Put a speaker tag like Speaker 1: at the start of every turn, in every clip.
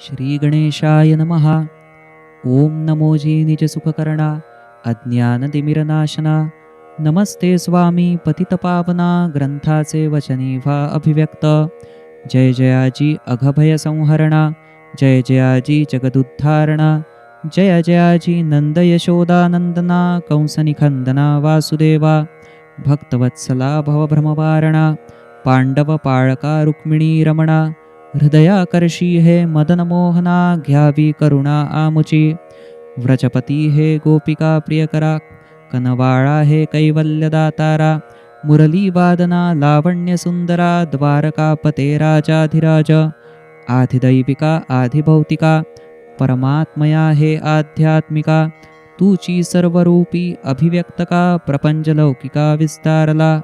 Speaker 1: श्री गणेशाय नमः. ओम नमोजी निज सुखकर्णा अज्ञानतिमिरनाशना. नमस्ते स्वामी पतितपावना ग्रंथाचे वचनी व्हा अभिव्यक्त. जय जयाजी अघभय संहरणा, जय जयाजी जगदुद्धारणा, जय जयाजी नंद यशोदानंदना कंसनिखंदना वासुदेवा. भक्तवत्सला भवभ्रमवारणा, पांडव पाळका रुक्मिणी रमणा. हृदयाकर्षी हे मदनमोहना, घ्यावी करुणा आमुची. व्रजपती हे गोपिका प्रियकरा, कनवाळा हे कैवल्यदातारा. मुरली वादना लावण्य सुंदरा, द्वारकापते राजाधिराज. आधिदैविका आधिभौतिका, परमात्मया हे आध्यात्मिका. तूची सर्वरूपी अभिव्यक्तका, प्रपंच लौकिका विस्तारला.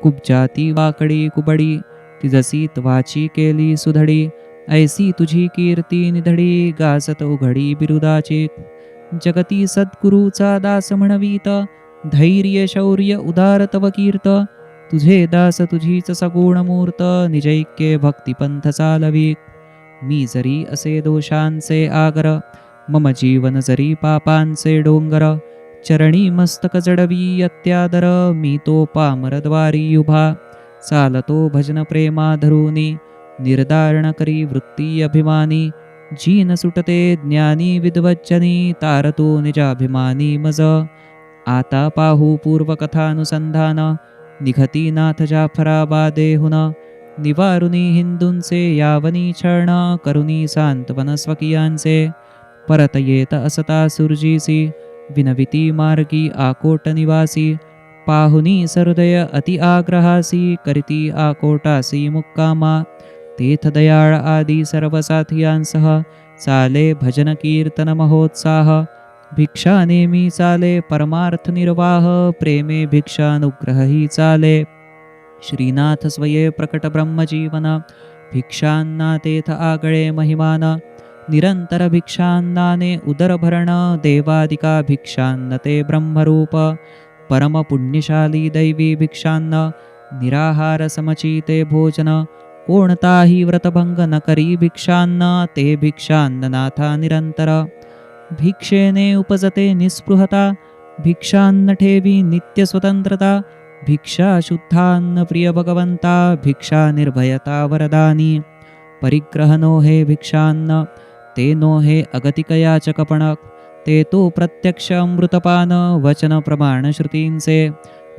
Speaker 1: कुब्जाती वाकडी कुबडी, तिजसी त्वाची केली सुधडी. ऐसी तुझी कीर्ती निधडी, गाजत उघडी बिरुदाची. जगती सद्गुरूचा दास म्हणवीत, धैर्य शौर्य उदार तव कीर्त. तुझे दास तुझीच सगुण मूर्त, निजैक्य भक्तिपंथ चालवी. मी जरी असे दोषांचे आगर, मम जीवन जरी पापांचे डोंगर. चरणी मस्तक जडवी अत्यादर, मी तो पामरद्वारी उभा. चालतो भजन प्रेमा धरुनी, निर्धारण करी वृत्ती अभिमानी. जी न सुटते ज्ञानी विद्वज्जनी, तारतो निजाभिमानी मज. आता पाहू पूर्वकथानुसंधान, निघती नाथ जाफराबादेहुन. निवारुनी हिंदूंचे यावनी छळण, करुनी सांत्वन स्वकीयांचे. परत येत असता सुरजीसी, विनविती मार्गी आकोट निवासी. पाहुनी सहृदय अति आग्रहासी, करीती आकोटासी मुक्कामा. तेथ दयाळ आदी सर्व साथियांसह, चाले भजन कीर्तन महोत्साह. भिक्षा नेमी चाले परमार्थ निर्वाह, प्रेमे भिक्षानुग्रहही चाले. श्रीनाथ स्वये प्रकट ब्रह्मजीवन, भिक्षांना तेथ आगळे महिमान. निरंतर भिक्षांनाने उदर भरण, देवादिका भिक्षान्न ते ब्रह्मरूप. परम पुण्यशाली दैवी भिक्षान्न, निराहार समचिते भोजन. कोणताही व्रतभंग न करी भिक्षान्न, ते भिक्षान्न नाथा निरंतर. भिक्षेने उपजते निस्पृहता, भिक्षान्न ठेवी नित्य स्वतंत्रता. भिक्षा शुद्धान्न प्रिय भगवंता, भिक्षा निर्भयता वरदानी. परिग्रह नो हे भिक्षान्न, ते नो हे अगतिक याचकपण. ते तो प्रत्यक्ष अमृतपान, वचन प्रमाण श्रुतींचे.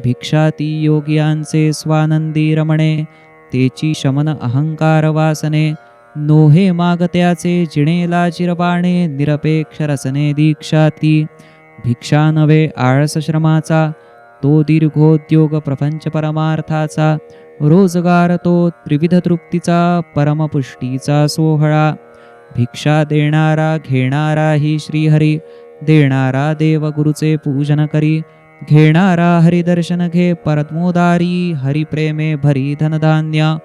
Speaker 1: भिक्षाती योगियांचे स्वानंदी रमणे, तेची शमन अहंकार वासने. नोहे मागत्याचे जिणेला चिरबाणे, निरपेक्ष रसने दीक्षाती. भिक्षा नवे आळस श्रमाचा, तो दीर्घोद्योग प्रपंच परमार्थाचा. रोजगार तो त्रिविध तृप्तीचा, परमपुष्टीचा सोहळा. भिक्षा देणारा घेणारा ही श्रीहरी, देणारा देव गुरुचे पूजन करी. घेणारा हरिदर्शन घे परमोदारी, हरिप्रेमे भरी धनधान्य.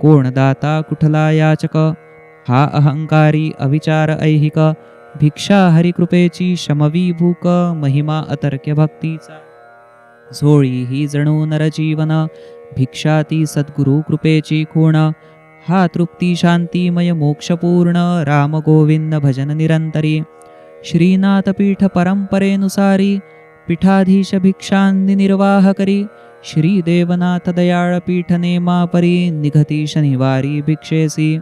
Speaker 1: कोण दाता कुठला याचक, हा अहंकारी अविचार ऐहिक. भिक्षा हरिकृपेची शमवी भूक, महिमा अतर्क्य भक्तीचा. झोळी ही जणू नरजीवन, भिक्षा ती सद्गुरु कृपेची खूण. हा तृप्ती शांतिमय मोक्षपूर्ण, राम गोविंद भजन निरंतरी. श्रीनाथ पीठ परंपरेनुसारी, पीठाधीश भिक्षांनी निर्वाह करी. श्री देवनाथ दयाळ पीठ नेमापरी, निघती शनिवारी भिक्षेसी.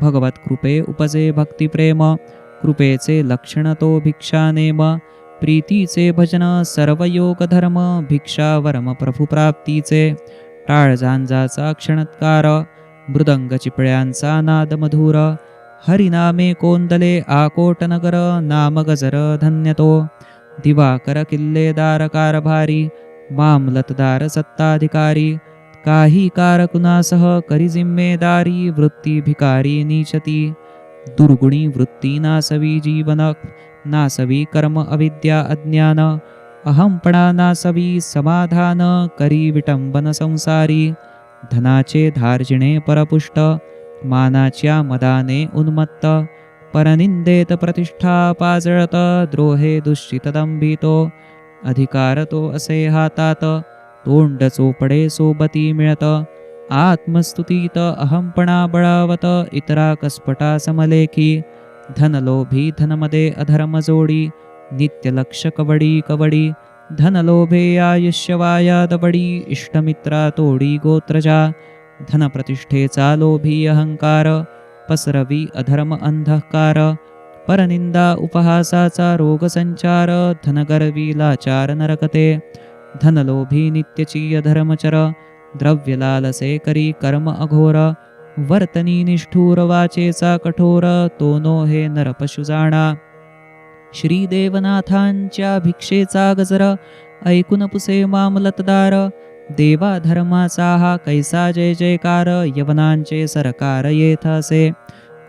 Speaker 1: भगवत कृपे उपजे भक्तिप्रेम, कृपेचे लक्षण तो भिक्षा नेम. प्रीतीचे भजन सर्वयोग धर्म, भिक्षा वरम प्रभू प्राप्तीचे. टाळझांजाचा क्षणत्कार, मृदंग चिपळ्यांचा नाद मधुर. हरिनामे कोंदले आकोट नगर, नाम गजर धन्य तो. दिवाकर किल्लेदार कारभारी, मामलतदार सत्ताधिकारी. काही कारकुनासह करी जिम्मेदारी, वृत्ती भिकारी नीचती. दुर्गुणी वृत्ती नासवी जीवन, नासवी कर्म अविद्या अज्ञान. अहंपणा नासवी समाधान, करी विटंबन संसारी. धनाचे धार्जिणे परपुष्ट, मानाच्या मदाने उन्मत्त. परनिंदेत प्रतिष्ठा पाजळत, द्रोहे दुश्चित दंभितो. अधिकार तो असे हातात, तोंड चोपडे सोबती मिळत. आत्मस्तुतीत अहंपणा बळावत इतरा कस्पटा समलेखी धनलोभी धनमदे अधर्म जोडी नित्य लक्ष कवडी कवडी धनलोभे आयुष्यवाया दबडी इष्टमित्रा तोडी गोत्रजा धनप्रतिष्ठेचा लोभी अहंकार पसरवी अधर्म अंधकार परनिंदा उपहासाचा रोगसंचार धनगर्वी लाचार नरकते धनलोभी नित्यची अधर्मचर द्रव्यलालसे करी कर्म अघोर वर्तनी निष्ठूर वाचेचा कठोर तो नो हे नरपशु जाणा श्री देवनाथांच्या भिक्षेचा गजर ऐकून पुसे मामलतदार देवा धर्माचा हा कैसा जय जयकार यवनांचे सरकार येथ असे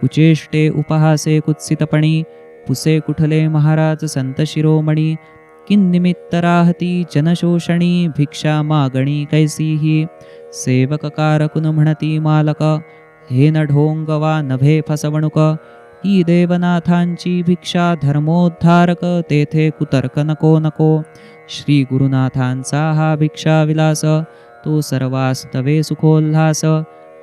Speaker 1: कुचेष्टे उपहासे कुत्सितपणी पुसे कुठले महाराज संत शिरोमणी किन्निमित्त राहती जनशोषणी भिक्षा मागणी कैसीही सेवक कारकुन म्हणती मालक हे न ढोंग वा नभे फसवणूक ही देवनाथांची भिक्षा धर्मोद्धारक तेथे कुतर्क नको नको श्री गुरुनाथांचा हा भिक्षा विलास तो सर्वास्तवे सुखोल्हास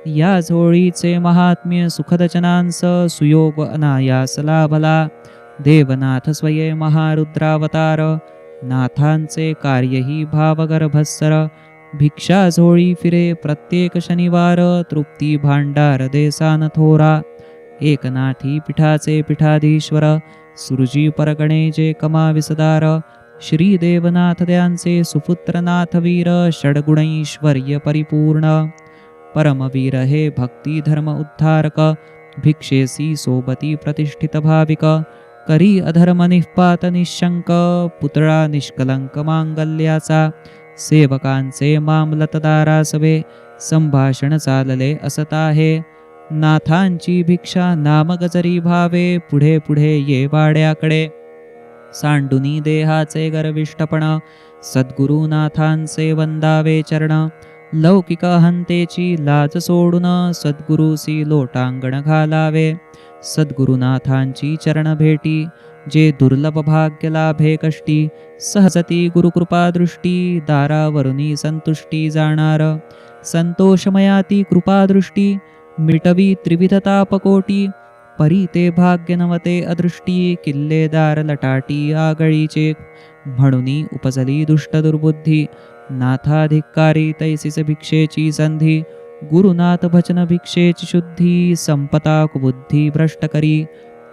Speaker 1: या झोळीचे महात्म्य सुखदचनांस सुयोग अनायास लाभला देवनाथ स्वये महारुद्रावतार नाथांचे कार्यही भावगर्भस्सर भिक्षा झोळी फिरे प्रत्येक शनिवार तृप्ती भांडार देसान थोरा एकनाथी पिठाचे पिठाधीश्वर सुरजी परगणे जे कमाविसदार श्री देवनाथ त्यांचे सुपुत्रनाथ वीर षडगुणैश्वर्य परिपूर्ण परमवीर हे भक्ती धर्म उद्धारक भिक्षेसी सोबती प्रतिष्ठित भाविक करी अधर्म निःपात निशंक पुतळा निष्कलंक मांगल्याचा सेवकांचे मामलतदारासवे संभाषण चालले असत आहे नाथांची भिक्षा नामगजरी भावे पुढे पुढे ये वाड्याकडे सांडुनी देहाचे गर्विष्ठपण सद्गुरुनाथांचे वंदावे चरण लौकिक हंतेची लाज सोडून सद्गुरुसी लोटांगण घालावे सद्गुरुनाथांची चरण भेटी जे दुर्लभ भाग्य लाभे कष्टी सहजती गुरुकृपा दृष्टी दारावरुनी संतुष्टी जाणार संतोषमयाती कृपा दृष्टी मिटवी त्रिविध तापकोटी परी ते भाग्य नवते अदृष्टी किल्लेदार लटाटी आगळीचे म्हणूनी उपजली दुष्ट दुर्बुद्धी नाथाधिकारी तैसीस भिक्षेची संधी गुरुनाथ भजन भिक्षेची शुद्धी संपता कुबुद्धी भ्रष्ट करी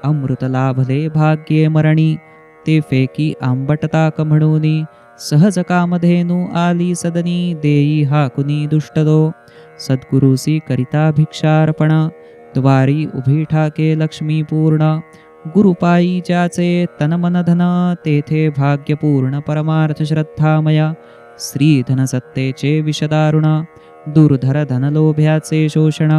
Speaker 1: अमृत लाभले भाग्ये मरणी ते फेकी आंबटताक म्हणूनी सहज कामधेनु आली सदनी देई हाकुनी दुष्टदो सद्गुरुसी करिता भिक्षार्पण द्वारी उभी ठाके लक्ष्मी पूर्ण गुरुपायी ज्याचे तन मन धन तेथे भाग्यपूर्ण परमार्थ श्रद्धामय श्री धनसत्तेचे विषदारुण दुर्धर धनलोभ्याचे शोषण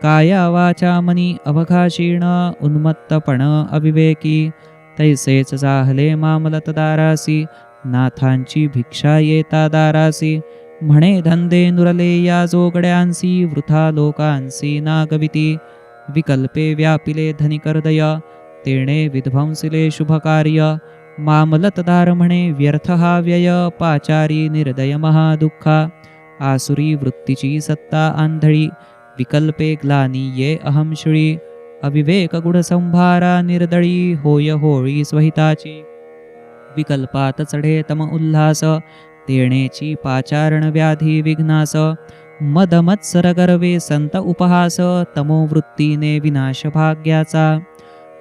Speaker 1: काया वाचा मनी अवघाशीण उन्मत्तपण अविवेकी तैसेच जाहले मामलतदारासी नाथांची भिक्षा येता दारासी म्हणे धंदे नुरले या जोगड्यांसी वृथा लोकांसी नागविती विकल्पे व्यापिले धनिकर्दय तेणे विध्वंसिले शुभकार्य मामलतदार म्हणे व्यर्थ हा व्यय पाचारी निर्दय महादुःखा आसुरी वृत्तीची सत्ता आंधळी विकल्पे ग्लानी ये अहमशिळी अविवेक गुढसंभारा निर्दळी होय होळी स्वहिताची विकल्पात चढे तम उल्हास तेणेची पाचारण व्याधी विघ्नास मदमत्सर गर्वे संत उपहास तमोवृत्तीने विनाश भाग्याचा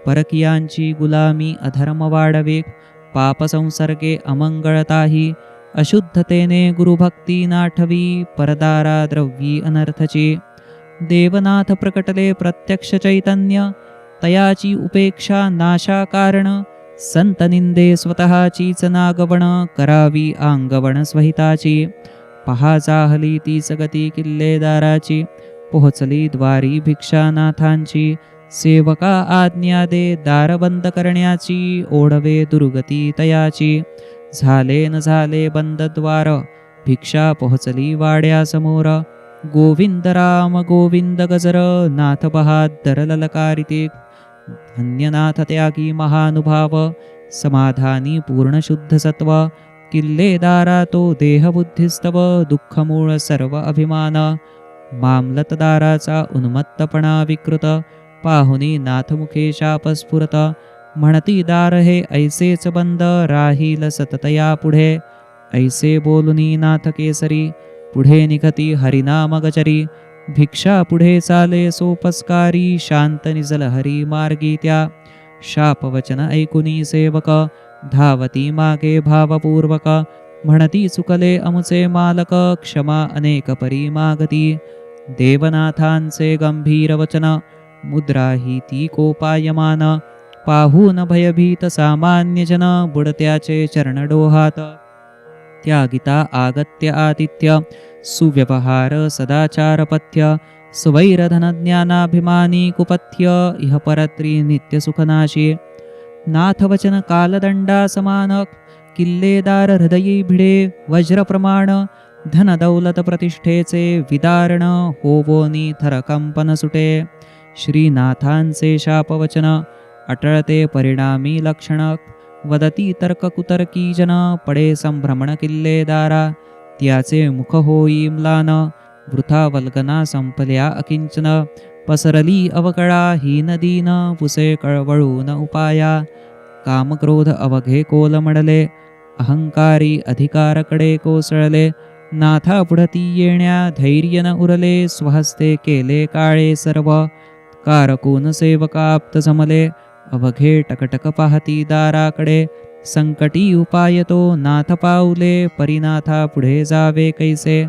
Speaker 1: परकीयांची गुलामी अधर्म वाढवे पाप संसर्गे अमंगळताही अशुद्धतेने गुरुभक्ती नाठवी परदारा द्रव्यी अनर्थची देवनाथ प्रकटले प्रत्यक्ष चैतन्य तयाची उपेक्षा नाशा कारण संत निंदे स्वतःचीच नागवण करावी आंगवण स्वहिताची पहा जाहली तीच गती किल्लेदाराची पोहोचली द्वारी भिक्षानाथांची सेवका आज्ञा दे दार बंद करण्याची ओढवे दुर्गती तयाची झाले न झाले बंद द्वार भिक्षा पोहोचली वाड्यासमोर गोविंद राम गोविंद गजर नाथ बहादर ललकारिते धन्यनाथ त्यागी महानुभाव समाधानी पूर्ण शुद्ध सत्व किल्लेदारा तो देहबुद्धिस्तव दुःखमूळ सर्व अभिमान मामलतदाराचा उन्मत्तपणा विकृत, पाहुनी नाथमुखे शाप स्फुरत. म्हणती दार हे ऐसेच बंद, राहील सततया पुढे. ऐसे बोलुनी नाथ केसरी, पुढे निघती हरिनाम गजरी. भिक्षा पुढे चाले सोपस्कारी, शांत निजल हरी मार्गी त्या. शापवचन ऐकुनी सेवक, धावती मागे भावपूर्वक. म्हणती चुकले अमुचे मालक, क्षमा अनेक परी मागती. देवनाथांचे गंभीर वचन, मुद्रा ही ती कोपायमान. पाहून भयभीत सामान्य जन, बुडत्याचे चरण डोहात. त्यागिता आगत्य आतिथ्य, सुव्यवहार सदाचार पथ्य. स्वैरधन ज्ञानाभिमानी कुपथ्य, इह परत्री नित्य सुखनाशी. नाथवचन कालदंडा समान, किल्लेदार हृदयी भिडे वज्रप्रमाण. धन दौलत प्रतिष्ठेचे विदारण, होवोनी थरकंपन सुटे. श्रीनाथांचे शापवचन, अटळते परिणामी लक्षण. वदती तर्क कुतर्की जन, पडे संभ्रमण किल्लेदारा. त्याचे मुख होई म्लान, वृथा वल्गना संपल्या अकिंचन. पसरली अवकळा हीन दीन, पुसे कळवळून उपाया. कामक्रोध अवघे कोलमडले, अहंकारी अधिकारकडे कोसळले. नाथा पुढती येण्या धैर्य न उरले, स्वहस्ते केले काळे सर्व. कारकून सेवकाप्त जमले, अवघे टकटक पाहती दाराकडे. संकटी उपाय तो नाथ पाऊले, परिनाथा पुढे जावे कैसे.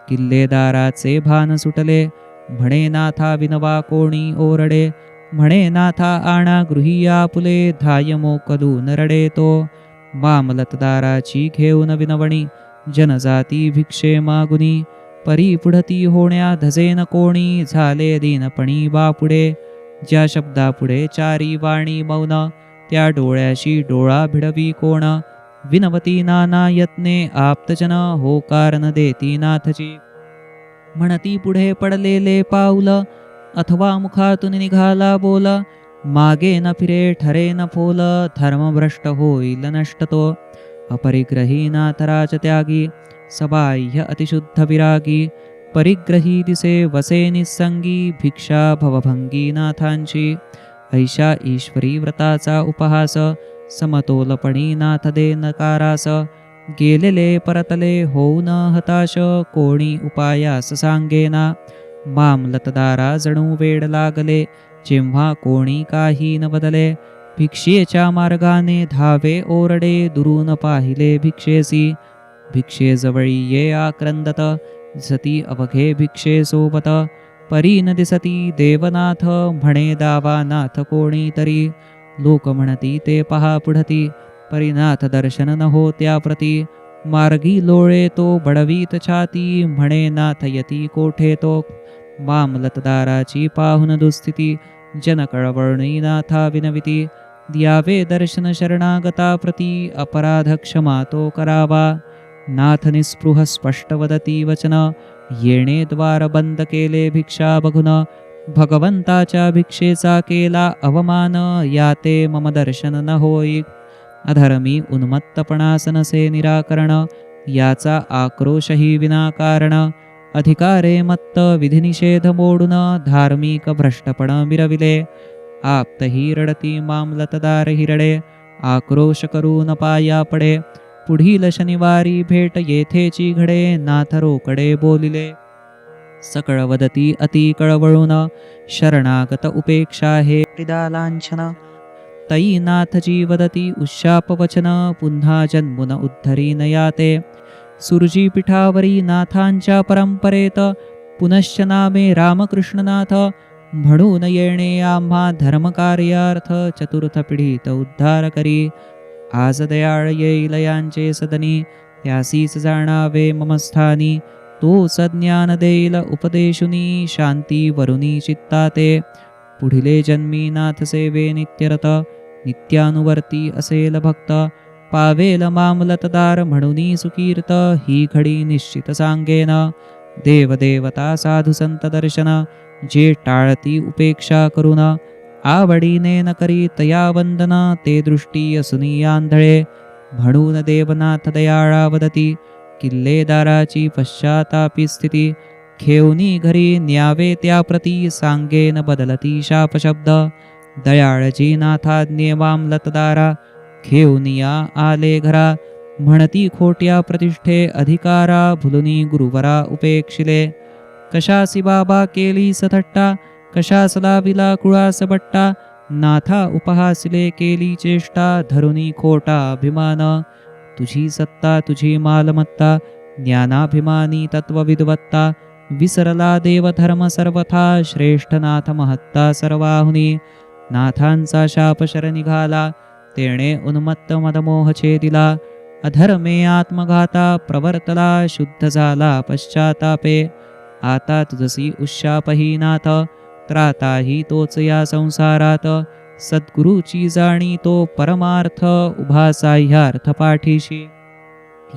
Speaker 1: किल्लेदाराचे भान सुटले, म्हणे नाथा विनवा कोणी ओरडे. म्हणे नाथा आणा गृही आपुले, धाय मोकलून रडे तो. मामलतदाराची घेऊन विनवणी, जनजाती भिक्षे मागुनी. परी पुढती होण्या धजेन कोणी, झाले दीनपणी बापुडे. ज्या शब्दापुढे चारी वाणी मौन, त्या डोळ्याशी डोळा भिडवी कोण. विनवती नाना यत्ने आप्तजन, होकार न देती नाथची. म्हणती पुढे पडलेले पाऊल, अथवा मुखातून निघाला बोल. मागे न फिरे ठरे न फोल, धर्मभ्रष्ट होईल नष्ट तो. अपरिग्रही नाथराज त्यागी, सबाह्य अतिशुद्ध विरागी. परिग्रही दिसे वसे निसंगी, भिक्षा भवभंगी नाथांची. ऐशा ईश्वरी व्रताचा उपहास, समतोलपणी नाथ दे नकारास. गेलेले परतले होऊन हताश, कोणी उपायास सांगेना. मामलतदारा जणू वेड लागले, जेव्हा कोणी काही न बदले. भिक्षेच्या मार्गाने धावे ओरडे, दुरून पाहिले भिक्षेसी. भिक्षेजवळी ये आक्रंदत, दिसती अवघे भिक्षे सोबत. परी न दिसती देवनाथ, म्हणे दावा नाथ कोणी तरी. लोक म्हणती ते पहा पुढती, परिनाथ दर्शन न हो त्या प्रती. मार्गी लोळे तो बडवीत छाती, म्हणे नाथ यती कोठे तो. मामलतदाराची पाहुन दुस्थिती, जन कळवळणी नाथा विनविती. द्यावे दर्शन शरणागता प्रती, अपराध क्षमा तो करावा. नाथ निस्पृह स्पष्ट वदती वचन, येणे द्वार बंद केले भिक्षा बघून. भगवंताच्या भिक्षेचा केला अवमान, याते मम दर्शन न होई. अधर्मी उन्मत्तपणास नसे निराकरण, याचा आक्रोशही विनाकारण. अधिकारे मत्त विधिनिषेध मोडून, धार्मिक भ्रष्टपण मिरविले. आप्तही रडती मामलतदार हिरडे, आक्रोश करून पाया पडे. पुढील शनिवारी भेट येथेची घडे, नाथ रोकडे बोलिले. सकळ वदती अति कळवळून, शरणागत उपेक्षा हे लांछन. तई नाथजी वदती उशाप वचन, पुन्हा जन्मुन उद्धरी न याते. सुरजी पीठावरी नाथांच्या परंपरेत, पुनश्च नामे रामकृष्णनाथ. म्हणून येणे आम्हा धर्मकार्यार्थ, चतुर्थ पिढीत उद्धार करी. आज दयाळ येईल यांचे सदनी, त्यासीच जाणावे मम स्थानी. तो सज्ञान देईल उपदेशुनी, शांती वरुनी चित्ताते. पुढिले जन्मी नाथ सेवे नित्यरत, नित्यानुवर्ती असेल भक्त. पावेल मामलतदार म्हणूनी सुकीर्त, ही घडी निश्चित सांगेन. देवदेवता साधू संत दर्शन, जे टाळती उपेक्षा करून. आवडीने न करी तया वंदन, ते दृष्टी असुनी आंधळे. म्हणून देवनाथ दयाळा वदती, किल्लेदाराची पश्चातापी स्थिती. घेऊनी घरी न्यावे त्या प्रती सांगेन बदलती शाप शब्द दयाळजी नाथाज्ञे वामलतदारा घेऊनिया आले घरा म्हणती खोट्या प्रतिष्ठे अधिकारा भुलुनी गुरुवरा उपेक्षिले कशासी बाबा केली सथट्टा कशास लाविला कुळास बट्टा नाथा उपहासिले केली चेष्टा धरुनी खोटा अभिमान तुझी सत्ता तुझी मालमत्ता ज्ञानाभिमानी तत्वविद्वत्ता विसरला देवधर्म सर्वथा श्रेष्ठनाथ महत्ता सर्वाहुनी नाथांचा शाप शर निघाला तेणे उन्मत्त मदमोह छेदिला अधर्मे आत्मघाता प्रवर्तला शुद्ध झाला पश्चातापे आता तुझसी उशापही नाथ त्राताही तोच या संसारात सद्गुरूची जाणी तो परमार्थ उभा साह्यार्थ पाठीशी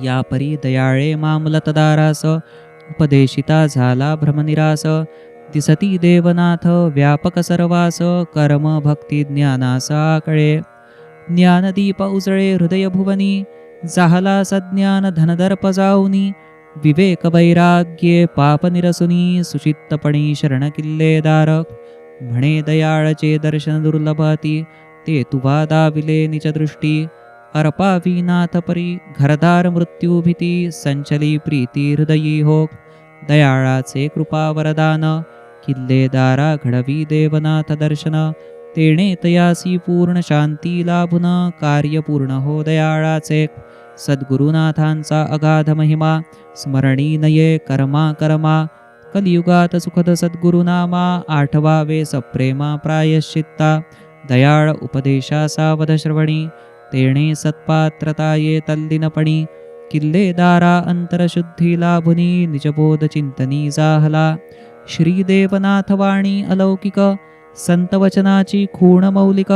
Speaker 1: या परी दयाळे मामलतदारास उपदेशिता झाला भ्रमनिरास दिसती देवनाथ व्यापक सर्वास कर्म भक्ती ज्ञानासा कळे ज्ञानदीप उजळे हृदय भुवनी जाहला सज्ञान धनदर्प जाऊनी विवेक वैराग्ये पाप निरसुनी सुचित्तपणी शरण किल्लेदार म्हणे दयाळचे दर्शन दुर्लभती ते तुवा दाविले निज दृष्टी अर्पावी नाथ परी घरदार मृत्यू भीती संचली प्रीती हृदयी हो दयाळाचे कृपा वरदान किल्लेदारा घडवी देवनाथ दर्शन तेणे तयासी पूर्ण शांती लाभुन कार्य पूर्ण हो दयाळाचे सद्गुरुनाथांचा अगाध महिमा स्मरणी नये कर्मा कर्मा कलियुगात सुखद सद्गुरुनामा आठवावे सप्रेमा प्रायश्चित्ता दयाळ उपदेशा सावध श्रवणी तेणे सत्पात्रता ये तल्लीनपणी किल्लेदारा अंतरशुद्धी लाभुनी निजबोध चिंतनी जाहला श्रीदेवनाथ वाणी अलौकिक संतवचनाची खूण मौलिक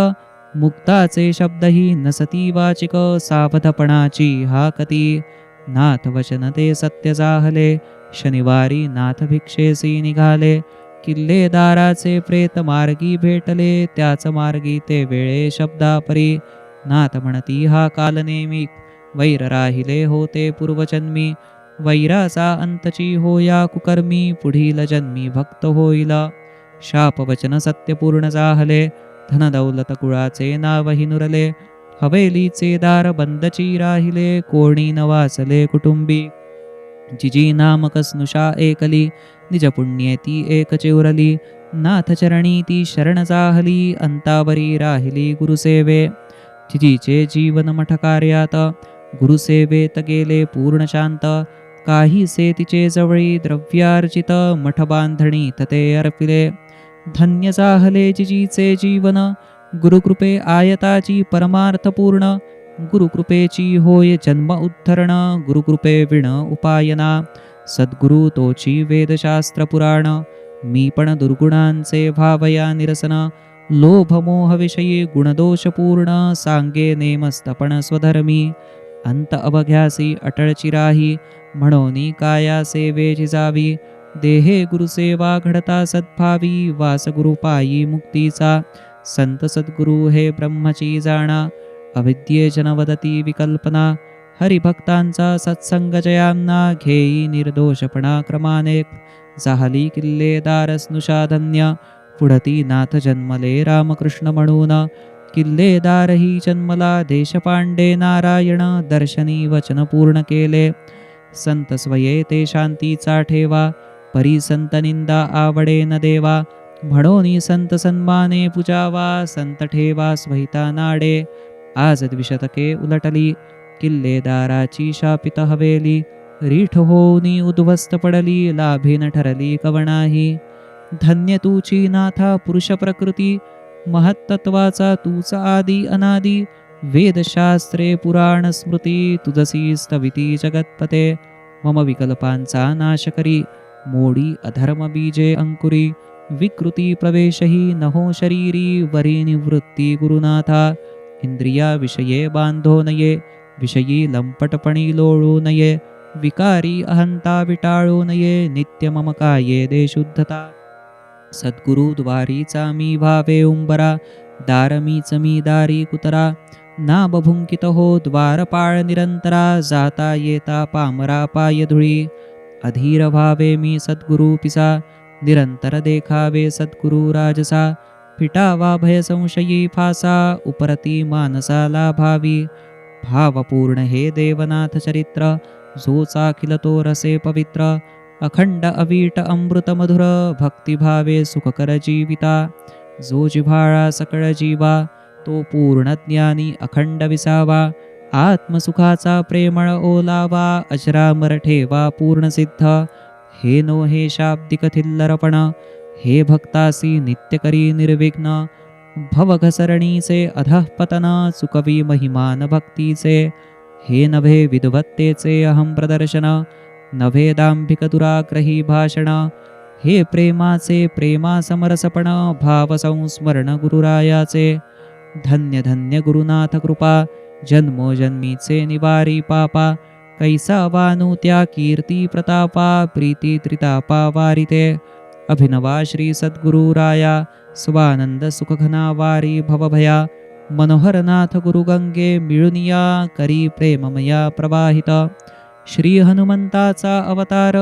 Speaker 1: मुक्ताचे शब्दही नसती वाचिक सावधपणाची हाकती नाथ वचन ते सत्य जाहले शनिवारी नाथ भिक्षेसी निघाले किल्लेदाराचे प्रेत मार्गी भेटले त्याच मार्गी ते वेळे शब्दापरी नाथ म्हणती हा काल नेमी वैर राहिले होते पूर्वजन्मी वैराचा अंतची होया कुकर्मी पुढील जन्मी भक्त होईल शापवचन सत्यपूर्ण जाहले धनदौलत कुळाचे नावही नुरले हवेलीचे दार बंदची राहिले कोणी न वाचले कुटुंबी जिजी नामक स्नुषा एकली निज पुण्येती एक चिवरली नाथ चरणी ती शरण जाहली अंतावरी राहिली गुरुसेवे जिजीचे जीवन मठ कार्यात गुरुसेवेत गेले पूर्ण शांत काही से तिचे जवळी द्रव्यार्जित मठ बांधणी तते अर्पिले धन्य जाहले जिजीचे जीवन गुरुकृपे आयताची परमार्थ पूर्ण गुरुकृपेची होय जन्म उद्धरण गुरुकृपे विण उपायना सद्गुरु तोची वेदशास्त्र पुराण मी पण दुर्गुणांचे भावया निरसन लोभ मोह विषयी गुणदोषपूर्ण सांगे नेमस्तपण स्वधर्मी अंत अवघ्यासी अटळची राही म्हणोनी काया सेवेची जावी देहे गुरुसेवा घडता सद्भावी वास गुरुपायी मुक्तीचा संत सद्गुरु हे ब्रह्मची जाणा अविद्ये जन वदती विकल्पना हरिभक्तांचा सत्संग जयांना घेई निर्दोषपणा क्रमाने जाहली किल्लेदार स्नुषाधन्य पुढती नाथ जन्मले रामकृष्ण म्हणून किल्लेदार ही जन्मला देशपांडे नारायण दर्शनी वचन पूर्ण केले संत स्वये ते शांतीचा ठेवा परी संत निंदा आवडे न देवा म्हणोनी संत सन्माने पूजावा संत ठेवा स्वहिता नाडे आज द्विशतके उलटली किल्लेदाराची शापित हवेली रीठ होऊनी उद्ध्वस्त पडली लाभीन ठरली कवणाही धन्य तूची नाथा पुरुष प्रकृती महत्तत्वाचा तूच आदी अनादी वेदशास्त्रे पुराण स्मृती तुझसी स्तविती जगत्पते मम विकल्पांचा नाश करी मोडी अधर्म बीजे अंकुरी विकृती प्रवेशही नहो शरीरी वरी निवृत्ती गुरुनाथा इंद्रिया विषये बांधो नये विषयी लंपटपणी लोळू नये विकारी अहंता विटाळू नये नित्य मम काये दे शुद्धता सद्गुरु द्वारीचा मी भावे उंबरा दारमीच मी दारी कुतरा ना बभुंकित हो द्वारपाळ निरंतरा जाता येता पामरा पाय धुळी अधीर भावे मी सद्गुरु पिसा निरंतर देखावे सद्गुरु राजसा फिटावा भय संशयी फासा उपरती मानसाला भावी भावपूर्ण हे देवनाथ चरित्र जो चाखिल तो रसे पवित्र अखंड अवीट अमृत मधुर भक्तिभावे सुखकर जीविता जो जिव्हाळा सकळ जीवा तो पूर्ण ज्ञानी अखंड विसावा आत्मसुखाचा प्रेमळ ओलावा अजरामर ठेवा पूर्ण सिद्ध हे नो हे शाब्दिक थिल्लरपण हे भक्तासी नित्य करी निर्विघ्न भवघसरणीचे अधःपतन चुकवी महिमान भक्तीचे हे नभे विद्वत्तेचे अहं प्रदर्शन नभे दांभिक दुराग्रही भाषण हे प्रेमाचे प्रेमा समरसपण भाव संस्मरण गुरुरायाचे धन्य धन्य गुरुनाथ कृपा जन्मोजन्मीचे निवारी पापा कैसा वानू त्या कीर्ती प्रतापा प्रीती त्रितापा वारिते अभिनवा श्री सद्गुरुराया स्वानंद सुखघना वारी भवभया मनोहरनाथ गुरुगंगे मिळुनिया करी प्रेममया प्रवाहित श्री हनुमंताचा अवतार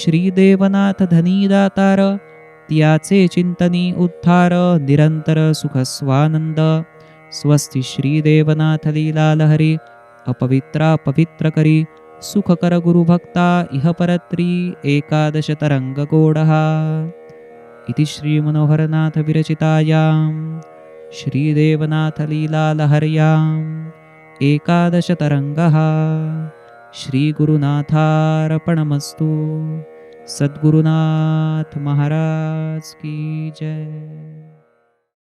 Speaker 1: श्री देवनाथ धनी दातार त्याचे चिंतनी उद्धार निरंतर सुख स्वानंद स्वस्ति श्री देवनाथ लीला लहरी अपवित्रा पवित्र करी सुखकर गुरुभक्ता इह परत्री एकादश तरंग गोडहा इति श्री मनोहरनाथ विरचितायां श्री देवनाथ लीला लहर्याम् एकादश तरंगः श्री गुरुनाथार्पणमस्तु। सद्गुरुनाथ महाराज की जय।